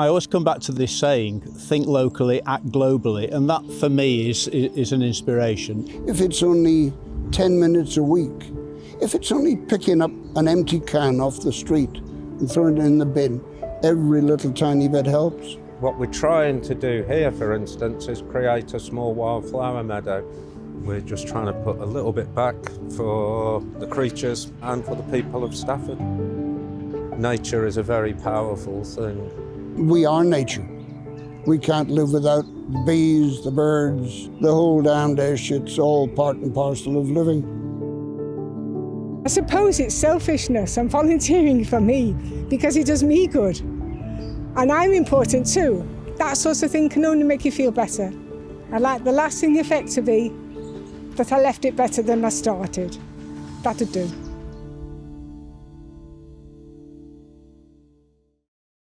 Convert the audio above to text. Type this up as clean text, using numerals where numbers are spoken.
I always come back to this saying, think locally, act globally, and that for me is an inspiration. If it's only 10 minutes a week, if it's only picking up an empty can off the street and throwing it in the bin, every little tiny bit helps. What we're trying to do here, for instance, is create a small wildflower meadow. We're just trying to put a little bit back for the creatures and for the people of Stafford. Nature is a very powerful thing. We are nature. We can't live without the bees, the birds, the whole damn dish. It's all part and parcel of living. I suppose it's selfishness and volunteering for me because it does me good. And I'm important too. That sort of thing can only make you feel better. I'd like the lasting effect to be that I left it better than I started. That'd do.